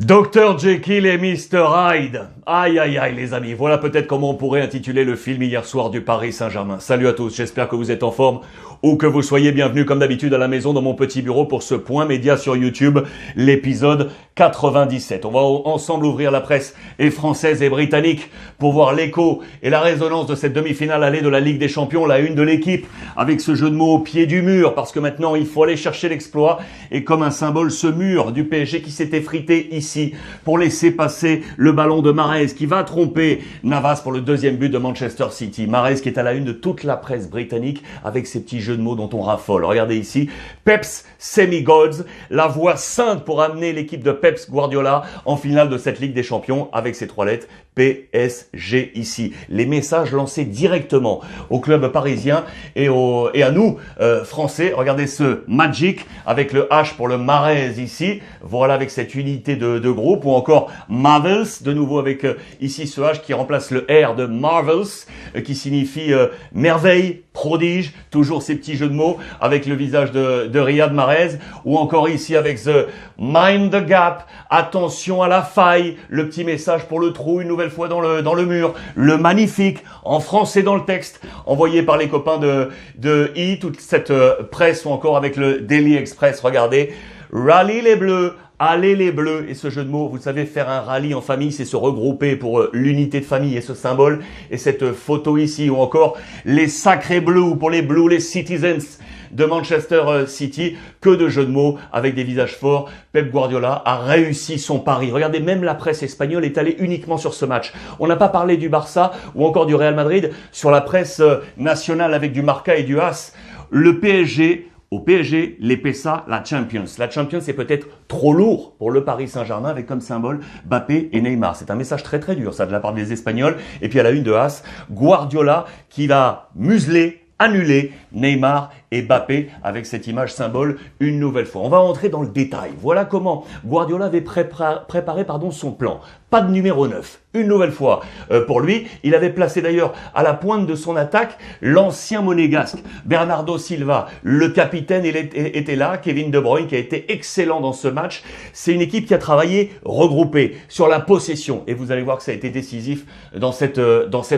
Dr Jekyll et Mr Hyde. Aïe aïe aïe les amis, voilà peut-être comment on pourrait intituler le film hier soir du Paris Saint-Germain. Salut à tous, j'espère que vous êtes en forme ou que vous soyez bienvenus comme d'habitude à la maison dans mon petit bureau pour ce point média sur YouTube, l'épisode 97. On va ensemble ouvrir la presse et française et britannique pour voir l'écho et la résonance de cette demi-finale allée de la Ligue des Champions, la une de l'équipe, avec ce jeu de mots au pied du mur, parce que maintenant il faut aller chercher l'exploit et comme un symbole ce mur du PSG qui s'est effrité ici pour laisser passer le ballon de Mahrez qui va tromper Navas pour le deuxième but de Manchester City. Mahrez qui est à la une de toute la presse britannique avec ces petits jeux de mots dont on raffole. Regardez ici, Peps Semi-Gods, la voie sainte pour amener l'équipe de Pep Guardiola en finale de cette Ligue des Champions avec ces trois lettres PSG ici. Les messages lancés directement au club parisien et à nous, Français. Regardez ce Magic avec le H pour le Mahrez ici. Voilà avec cette unité de groupe ou encore Marvels, de nouveau avec ici ce H qui remplace le R de Marvels qui signifie merveille, prodige, toujours ces petits jeux de mots avec le visage de Riyad Mahrez ou encore ici avec The Mind the Gap, attention à la faille, le petit message pour le trou une nouvelle fois dans le mur, le magnifique en français dans le texte envoyé par les copains de toute cette presse ou encore avec le Daily Express. Regardez, rallye les bleus, allez les bleus. Et ce jeu de mots, vous savez, faire un rallye en famille, c'est se regrouper pour l'unité de famille et ce symbole et cette photo ici ou encore les sacrés bleus ou pour les Blue, les Citizens de Manchester City. Que de jeux de mots avec des visages forts. Pep Guardiola a réussi son pari. Regardez, même la presse espagnole est allée uniquement sur ce match. On n'a pas parlé du Barça ou encore du Real Madrid sur la presse nationale avec du Marca et du AS. Le PSG, au PSG, les PESA, la Champions. La Champions, c'est peut-être trop lourd pour le Paris Saint-Germain avec comme symbole Mbappé et Neymar. C'est un message très très dur, ça, de la part des Espagnols. Et puis à la une de AS, Guardiola qui va museler, annuler Neymar et Mbappé avec cette image symbole une nouvelle fois. On va entrer dans le détail. Voilà comment Guardiola avait préparé son plan. Pas de numéro 9. Une nouvelle fois pour lui. Il avait placé d'ailleurs à la pointe de son attaque l'ancien monégasque Bernardo Silva. Le capitaine était là. Kevin De Bruyne qui a été excellent dans ce match. C'est une équipe qui a travaillé regroupée sur la possession. Et vous allez voir que ça a été décisif dans cette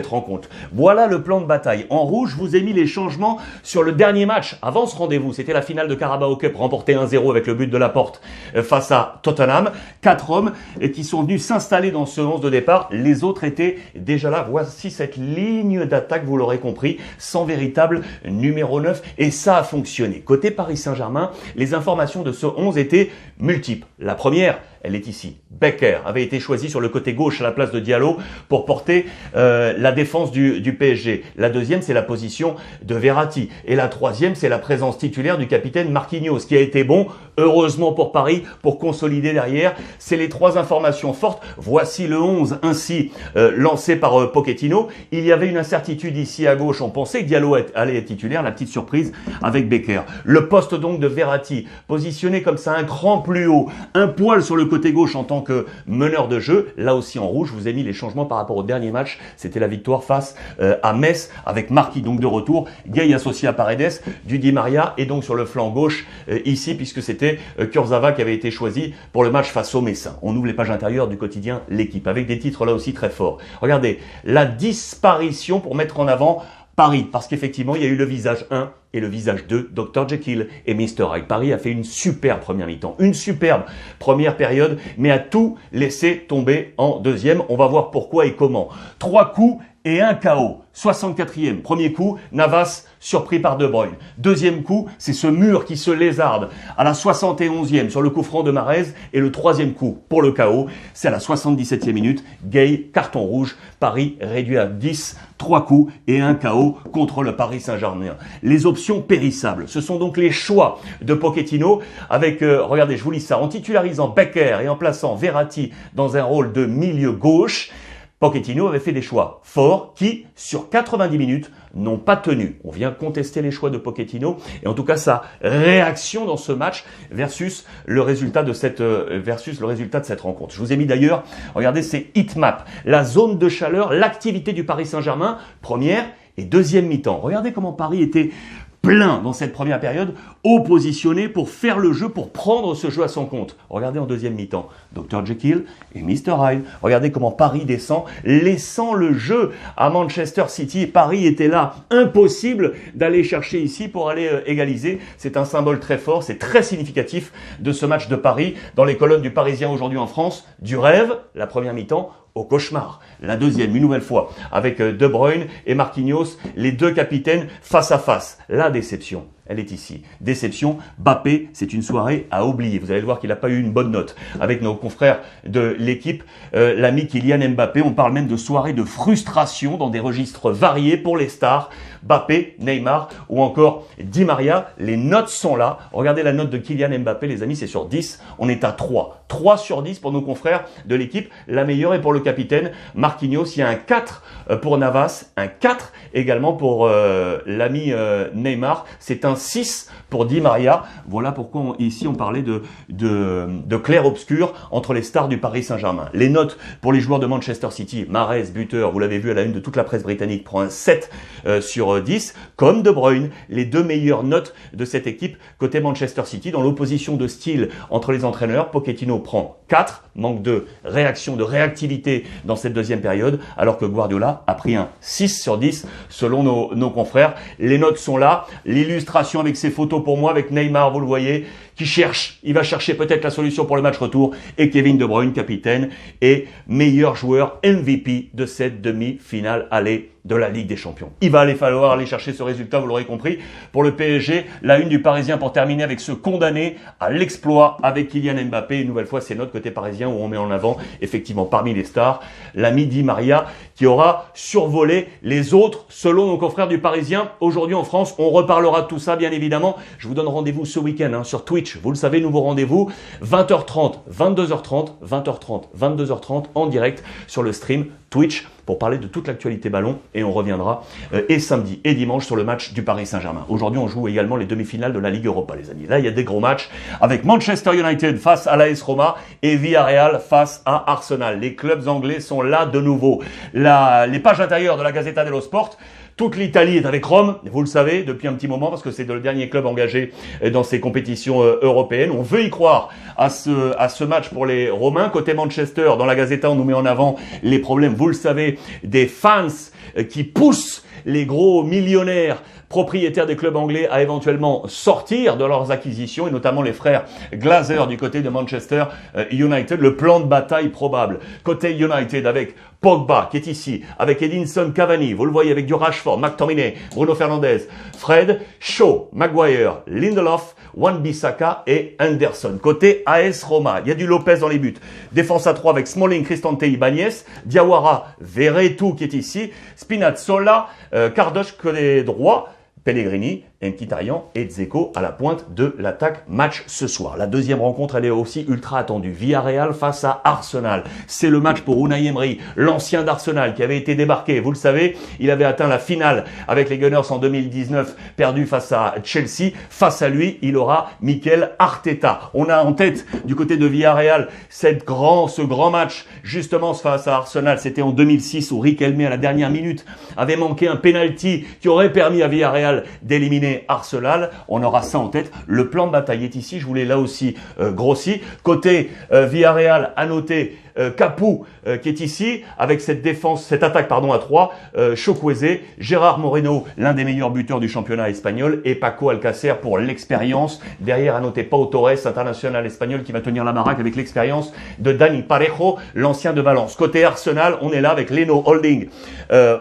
rencontre. Voilà le plan de bataille. En rouge, je vous ai mis les changements sur le dernier match. Avant ce rendez-vous, c'était la finale de Carabao Cup remportée 1-0 avec le but de Laporte face à Tottenham. 4 hommes qui sont venus s'installer dans ce 11 de départ. Les autres étaient déjà là. Voici cette ligne d'attaque, vous l'aurez compris, sans véritable numéro 9. Et ça a fonctionné. Côté Paris Saint-Germain, les informations de ce 11 étaient multiples. La première, elle est ici. Becker avait été choisi sur le côté gauche à la place de Diallo pour porter la défense du PSG. La deuxième, c'est la position de Verratti. Et la troisième, c'est la présence titulaire du capitaine Marquinhos, qui a été bon, heureusement pour Paris, pour consolider derrière. C'est les trois informations fortes. Voici le 11 ainsi lancé par Pochettino. Il y avait une incertitude ici à gauche. On pensait que Diallo allait être titulaire. La petite surprise avec Becker. Le poste donc de Verratti, positionné comme ça un cran plus haut, un poil sur le côté gauche en tant que meneur de jeu. Là aussi en rouge, je vous ai mis les changements par rapport au dernier match. C'était la victoire face à Metz avec Marquis donc de retour, Gay associé à Paredes, du Di Maria et donc sur le flanc gauche ici puisque c'était Kurzawa qui avait été choisi pour le match face au Messins. On ouvre les pages intérieures du quotidien L'équipe avec des titres là aussi très forts. Regardez, la disparition pour mettre en avant Paris, parce qu'effectivement, il y a eu le visage 1 et le visage 2, Dr Jekyll et Mr Hyde. Paris a fait une superbe première mi-temps, une superbe première période, mais a tout laissé tomber en deuxième. On va voir pourquoi et comment. 3 coups et un KO. 64e, premier coup, Navas surpris par De Bruyne. Deuxième coup, c'est ce mur qui se lézarde à la 71e sur le coup franc de Mahrez. Et le troisième coup pour le KO, c'est à la 77e minute. Gay, carton rouge, Paris réduit à 10, 3 coups et un KO contre le Paris Saint-Germain. Les options périssables, ce sont donc les choix de Pochettino avec, regardez, je vous lis ça, en titularisant Becker et en plaçant Verratti dans un rôle de milieu gauche. Pochettino avait fait des choix forts qui, sur 90 minutes, n'ont pas tenu. On vient contester les choix de Pochettino et en tout cas sa réaction dans ce match versus le résultat de cette rencontre. Je vous ai mis d'ailleurs, regardez, c'est heatmap, la zone de chaleur, l'activité du Paris Saint-Germain, première et deuxième mi-temps. Regardez comment Paris était plein dans cette première période, haut positionné pour faire le jeu, pour prendre ce jeu à son compte. Regardez en deuxième mi-temps, Dr Jekyll et Mr Hyde. Regardez comment Paris descend, laissant le jeu à Manchester City. Paris était là, impossible d'aller chercher ici pour aller égaliser. C'est un symbole très fort, c'est très significatif de ce match de Paris dans les colonnes du Parisien aujourd'hui en France. Du rêve, la première mi-temps, au cauchemar. La deuxième, une nouvelle fois, avec De Bruyne et Marquinhos, les deux capitaines face à face. La déception, elle est ici. Déception, Mbappé, c'est une soirée à oublier. Vous allez le voir qu'il n'a pas eu une bonne note. Avec nos confrères de l'équipe, l'ami Kylian Mbappé, on parle même de soirée de frustration dans des registres variés pour les stars. Mbappé, Neymar ou encore Di Maria, les notes sont là. Regardez la note de Kylian Mbappé, les amis, c'est sur 10. On est à 3. 3 sur 10 pour nos confrères de l'équipe. La meilleure est pour le capitaine Marquinhos. Il y a un 4 pour Navas, un 4 également pour l'ami Neymar. C'est un 6 pour Di Maria. Voilà pourquoi ici on parlait de clair-obscur entre les stars du Paris Saint-Germain. Les notes pour les joueurs de Manchester City, Mahrez, buteur, vous l'avez vu à la une de toute la presse britannique, prend un 7 sur 10, comme De Bruyne, les deux meilleures notes de cette équipe côté Manchester City. Dans l'opposition de style entre les entraîneurs, Pochettino prend 4, manque de réaction, de réactivité dans cette deuxième période, alors que Guardiola a pris un 6 sur 10 selon nos confrères. Les notes sont là, l'illustration avec ses photos pour moi, avec Neymar, vous le voyez, qui cherche, il va chercher peut-être la solution pour le match retour, et Kevin De Bruyne, capitaine et meilleur joueur MVP de cette demi-finale aller de la Ligue des Champions. Il va falloir aller chercher ce résultat, vous l'aurez compris. Pour le PSG, la une du Parisien pour terminer avec ce condamné à l'exploit avec Kylian Mbappé. Une nouvelle fois, c'est notre côté parisien où on met en avant, effectivement, parmi les stars, l'ami Di Maria qui aura survolé les autres selon nos confrères du Parisien. Aujourd'hui en France, on reparlera de tout ça, bien évidemment. Je vous donne rendez-vous ce week-end sur Twitch. Vous le savez, nouveau rendez-vous, 20h30, 22h30, 20h30, 22h30 en direct sur le stream Twitch pour parler de toute l'actualité ballon et on reviendra et samedi et dimanche sur le match du Paris Saint-Germain. Aujourd'hui, on joue également les demi-finales de la Ligue Europa, les amis. Là, il y a des gros matchs avec Manchester United face à l'AS Roma et Villarreal face à Arsenal. Les clubs anglais sont là de nouveau. Les pages intérieures de la Gazzetta dello Sport. Toute l'Italie est avec Rome, vous le savez, depuis un petit moment, parce que c'est le dernier club engagé dans ces compétitions européennes. On veut y croire à ce match pour les Romains. Côté Manchester, dans la Gazzetta, on nous met en avant les problèmes, vous le savez, des fans qui poussent les gros millionnaires propriétaires des clubs anglais à éventuellement sortir de leurs acquisitions, et notamment les frères Glazer du côté de Manchester United. Le plan de bataille probable. Côté United avec Pogba qui est ici, avec Edinson Cavani, vous le voyez avec du Rashford, McTominay, Bruno Fernandes, Fred, Shaw, Maguire, Lindelof, Wan-Bissaka et Henderson. Côté AS Roma, il y a du Lopez dans les buts. Défense à 3 avec Smalling, Cristante, Ibanez, Diawara, Verretou qui est ici, Spinazzola, Cardoche côté droit, Pellegrini, Mkhitaryan et Dzeko à la pointe de l'attaque match ce soir. La deuxième rencontre, elle est aussi ultra attendue. Villarreal face à Arsenal. C'est le match pour Unai Emery, l'ancien d'Arsenal qui avait été débarqué. Vous le savez, il avait atteint la finale avec les Gunners en 2019, perdu face à Chelsea. Face à lui, il aura Mikel Arteta. On a en tête du côté de Villarreal ce grand match justement face à Arsenal. C'était en 2006 où Riquelme à la dernière minute avait manqué un penalty qui aurait permis à Villarreal d'éliminer Arsenal. On aura ça en tête. Le plan de bataille est ici. Je voulais là aussi grossi. Côté Villarreal, à noter Capoue qui est ici avec cette attaque à 3. Chukwueze, Gérard Moreno, l'un des meilleurs buteurs du championnat espagnol, et Paco Alcácer pour l'expérience. Derrière, à noter Pau Torres, international espagnol qui va tenir la baraque avec l'expérience de Dani Parejo, l'ancien de Valence. Côté Arsenal, on est là avec Leno Holding,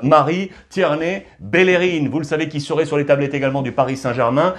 Marie, Tierney, Bellerin, vous le savez, qui serait sur les tablettes également du Paris Saint-Germain,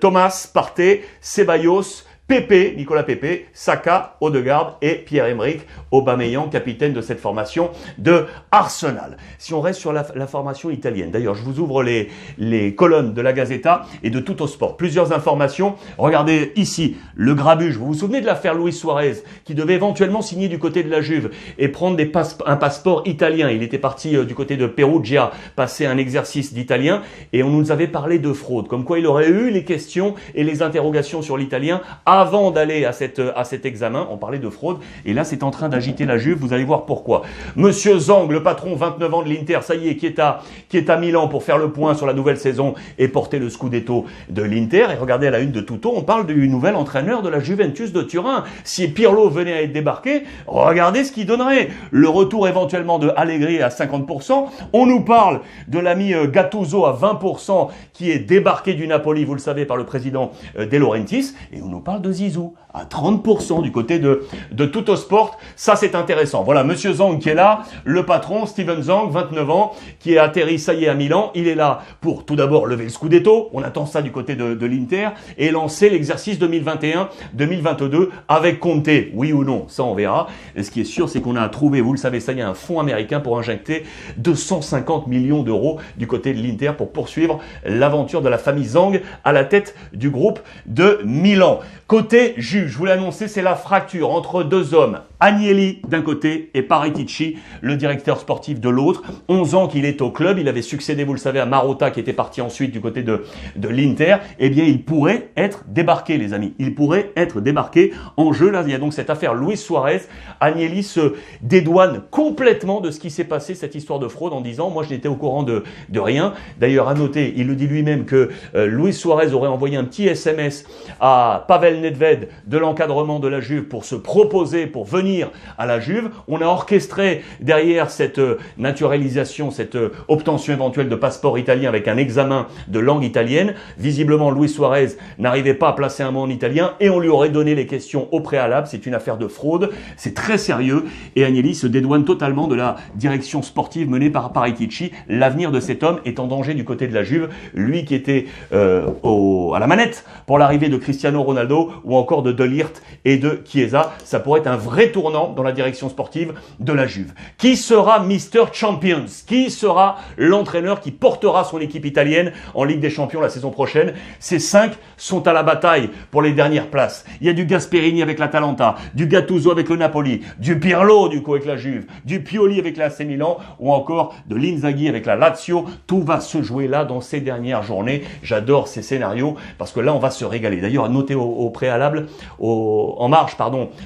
Thomas Partey, Ceballos, Pepe, Nicolas Pepe, Saka, Odegaard et Pierre-Emerick Aubameyang, capitaine de cette formation de Arsenal. Si on reste sur la formation italienne, d'ailleurs, je vous ouvre les colonnes de la Gazzetta et de Tuttosport. Plusieurs informations. Regardez ici, le grabuge. Vous vous souvenez de l'affaire Luis Suarez, qui devait éventuellement signer du côté de la Juve et prendre un passeport italien. Il était parti du côté de Perugia, passer un exercice d'italien, et on nous avait parlé de fraude, comme quoi il aurait eu les questions et les interrogations sur l'italien avant d'aller à cet examen. On parlait de fraude et là c'est en train d'agiter la Juve, vous allez voir pourquoi. Monsieur Zhang, le patron 29 ans de l'Inter, ça y est, qui est à Milan pour faire le point sur la nouvelle saison et porter le scudetto de l'Inter. Et regardez à la une de Tutto, on parle du nouvel entraîneur de la Juventus de Turin. Si Pirlo venait à être débarqué, regardez ce qu'il donnerait. Le retour éventuellement de Allegri à 50%. On nous parle de l'ami Gattuso à 20% qui est débarqué du Napoli, vous le savez, par le président De Laurentiis. Et on nous parle de Zizou à 30% du côté de Tuttosport. Ça, c'est intéressant. Voilà, monsieur Zhang qui est là, le patron, Steven Zhang, 29 ans, qui est atterri, ça y est, à Milan. Il est là pour tout d'abord lever le scudetto. On attend ça du côté de l'Inter et lancer l'exercice 2021-2022 avec Conte. Oui ou non, ça on verra. Et ce qui est sûr, c'est qu'on a trouvé, vous le savez, ça y est, un fonds américain pour injecter 250 millions d'euros du côté de l'Inter pour poursuivre l'aventure de la famille Zhang à la tête du groupe de Milan. Côté juge, je vous l'ai annoncé, c'est la fracture entre deux hommes. Agnelli d'un côté et Paratici, le directeur sportif de l'autre. 11 ans qu'il est au club, il avait succédé, vous le savez, à Marotta qui était parti ensuite du côté de l'Inter. Eh bien, il pourrait être débarqué, les amis. Il pourrait être débarqué en jeu. Là, il y a donc cette affaire Luis Suarez. Agnelli se dédouane complètement de ce qui s'est passé, cette histoire de fraude, en disant, moi, je n'étais au courant de rien. D'ailleurs, à noter, il le dit lui-même que Luis Suarez aurait envoyé un petit SMS à Pavel Nedved de l'encadrement de la Juve pour se proposer, pour venir à la Juve. On a orchestré derrière cette naturalisation, cette obtention éventuelle de passeport italien avec un examen de langue italienne. Visiblement, Luis Suarez n'arrivait pas à placer un mot en italien et on lui aurait donné les questions au préalable. C'est une affaire de fraude. C'est très sérieux et Agnelli se dédouane totalement de la direction sportive menée par Paratici. L'avenir de cet homme est en danger du côté de la Juve. Lui qui était à la manette pour l'arrivée de Cristiano Ronaldo ou encore de Ligt et de Chiesa. Ça pourrait être un vrai tournant dans la direction sportive de la Juve. Qui sera Mr. Champions? Qui sera l'entraîneur qui portera son équipe italienne en Ligue des Champions la saison prochaine? Ces 5 sont à la bataille pour les dernières places. Il y a du Gasperini avec l'Atalanta, du Gattuso avec le Napoli, du Pirlo du coup avec la Juve, du Pioli avec l'AC Milan ou encore de l'Inzaghi avec la Lazio. Tout va se jouer là dans ces dernières journées. J'adore ces scénarios parce que là on va se régaler. D'ailleurs, à noter au préalable, en marge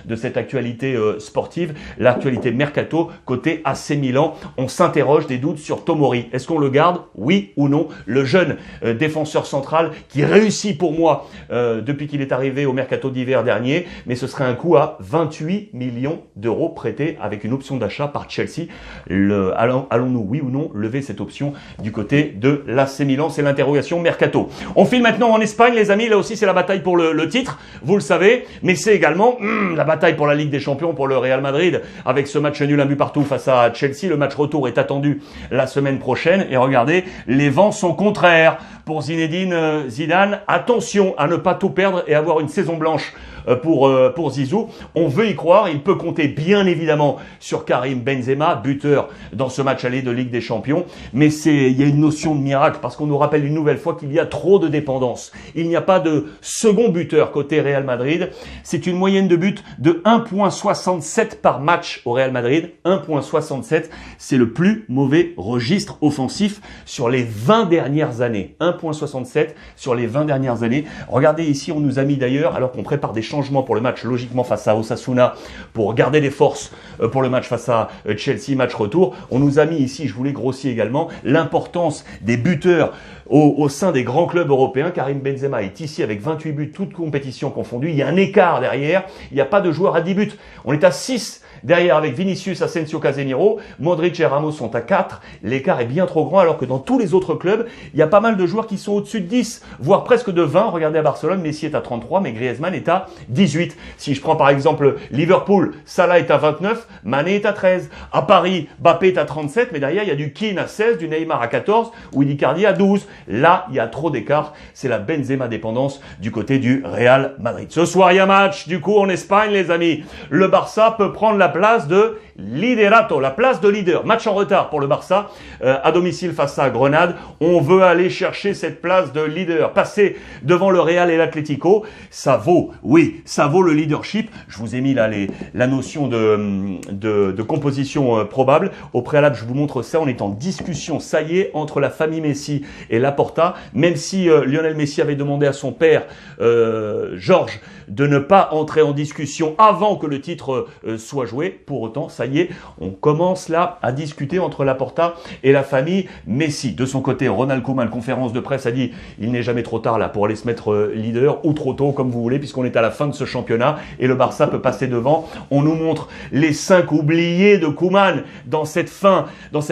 de cette actualité sportive, l'actualité mercato côté AC Milan. On s'interroge des doutes sur Tomori. Est-ce qu'on le garde? Oui ou non? Le jeune défenseur central qui réussit pour moi depuis qu'il est arrivé au mercato d'hiver dernier, mais ce serait un coût à 28 millions d'euros prêté avec une option d'achat par Chelsea. Allons-nous, oui ou non, lever cette option du côté de l'AC Milan? C'est l'interrogation mercato. On file maintenant en Espagne, les amis. Là aussi, c'est la bataille pour le titre, vous le savez, mais c'est également la bataille pour la Ligue des Champions pour le Real Madrid avec ce match nul 1 but partout face à Chelsea. Le match retour est attendu la semaine prochaine et regardez, les vents sont contraires pour Zinedine Zidane. Attention à ne pas tout perdre et avoir une saison blanche pour Zizou. On veut y croire, il peut compter bien évidemment sur Karim Benzema, buteur dans ce match aller de Ligue des Champions, mais il y a une notion de miracle parce qu'on nous rappelle une nouvelle fois qu'il y a trop de dépendance. Il n'y a pas de second buteur côté Real Madrid. C'est une moyenne de but de 1,67 par match au Real Madrid. 1,67, c'est le plus mauvais registre offensif sur les 20 dernières années. 1,67 sur les 20 dernières années. Regardez ici, on nous a mis d'ailleurs, alors qu'on prépare des changements pour le match logiquement face à Osasuna pour garder des forces pour le match face à Chelsea, match retour. On nous a mis ici, je vous l'ai grossi également, l'importance des buteurs au sein des grands clubs européens. Karim Benzema est ici avec 28 buts, toutes compétitions confondues. Il y a un écart derrière, il n'y a pas de joueur à 10 buts. On est à 6 derrière avec Vinicius, Asensio, Casemiro. Modric et Ramos sont à 4. L'écart est bien trop grand alors que dans tous les autres clubs, il y a pas mal de joueurs qui sont au-dessus de 10, voire presque de 20. Regardez à Barcelone, Messi est à 33, mais Griezmann est à 18. Si je prends par exemple Liverpool, Salah est à 29, Mané est à 13. À Paris, Mbappé est à 37, mais derrière il y a du Keane à 16, du Neymar à 14 ou Icardi à 12. Là, il y a trop d'écart. C'est la Benzema dépendance du côté du Real Madrid. Ce soir, il y a match du coup en Espagne, les amis. Le Barça peut prendre la place de liderato, la place de leader. Match en retard pour le Barça à domicile face à Grenade. On veut aller chercher cette place de leader, passer devant le Real et l'Atlético, ça vaut, oui, ça vaut le leadership. Je vous ai mis là la notion de composition probable. Au préalable, je vous montre ça. On est en discussion, ça y est, entre la famille Messi et Laporta. Même si Lionel Messi avait demandé à son père, Georges, de ne pas entrer en discussion avant que le titre soit joué. Pour autant, ça y est, on commence là à discuter entre Laporta et la famille Messi. De son côté, Ronald Koeman, conférence de presse, a dit il n'est jamais trop tard là pour aller se mettre leader, ou trop tôt comme vous voulez, puisqu'on est à la fin de ce championnat et le Barça peut passer devant. On nous montre les 5 oubliés de Koeman dans cette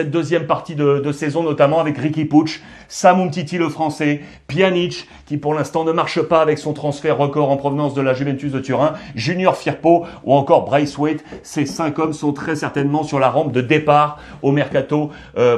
deuxième partie de saison, notamment avec Riqui Puig, Sam Umtiti le français, Pjanic qui pour l'instant ne marche pas avec son transfert record en provenance de la Juventus de Turin, Junior Firpo ou encore Braithwaite. Ces 5 hommes sont très certainement sur la rampe de départ au mercato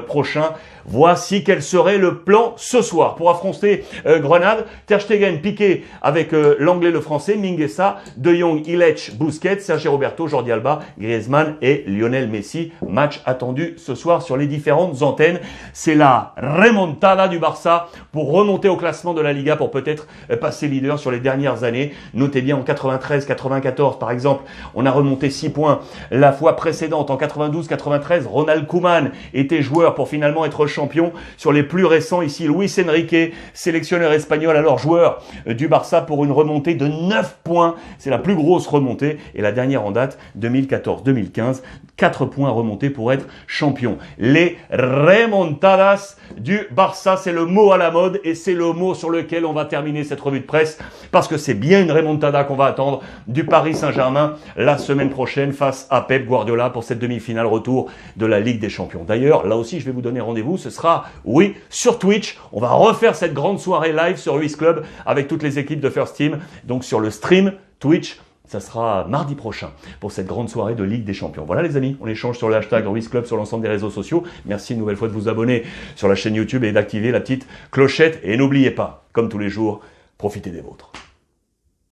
prochain. Voici quel serait le plan ce soir pour affronter Grenade. Ter Stegen, Piqué avec l'anglais, le français, Mingueza, De Jong, Illich, Busquets, Sergi Roberto, Jordi Alba, Griezmann et Lionel Messi. Match attendu ce soir sur les différentes antennes. C'est la remontada du Barça pour remonter au classement de la Liga, pour peut-être passer leader sur les dernières années. Notez bien, en 93-94 par exemple, on a remonté 6 points. La fois précédente, en 92-93, Ronald Koeman était joueur pour finalement être champion. Sur les plus récents, ici, Luis Enrique, sélectionneur espagnol, alors joueur du Barça, pour une remontée de 9 points. C'est la plus grosse remontée. Et la dernière en date, 2014-2015, 4 points remontés pour être champion. Les remontadas du Barça, c'est le mot à la mode et c'est le mot sur lequel on va terminer cette revue de presse, parce que c'est bien une remontada qu'on va attendre du Paris Saint-Germain la semaine prochaine face à Pep Guardiola pour cette demi-finale retour de la Ligue des Champions. D'ailleurs, là aussi, je vais vous donner rendez-vous. Ce sera, oui, sur Twitch. On va refaire cette grande soirée live sur Ruiz Club avec toutes les équipes de First Team. Donc sur le stream Twitch, ça sera mardi prochain pour cette grande soirée de Ligue des Champions. Voilà les amis, on échange sur le hashtag Ruiz Club sur l'ensemble des réseaux sociaux. Merci une nouvelle fois de vous abonner sur la chaîne YouTube et d'activer la petite clochette. Et n'oubliez pas, comme tous les jours, profitez des vôtres.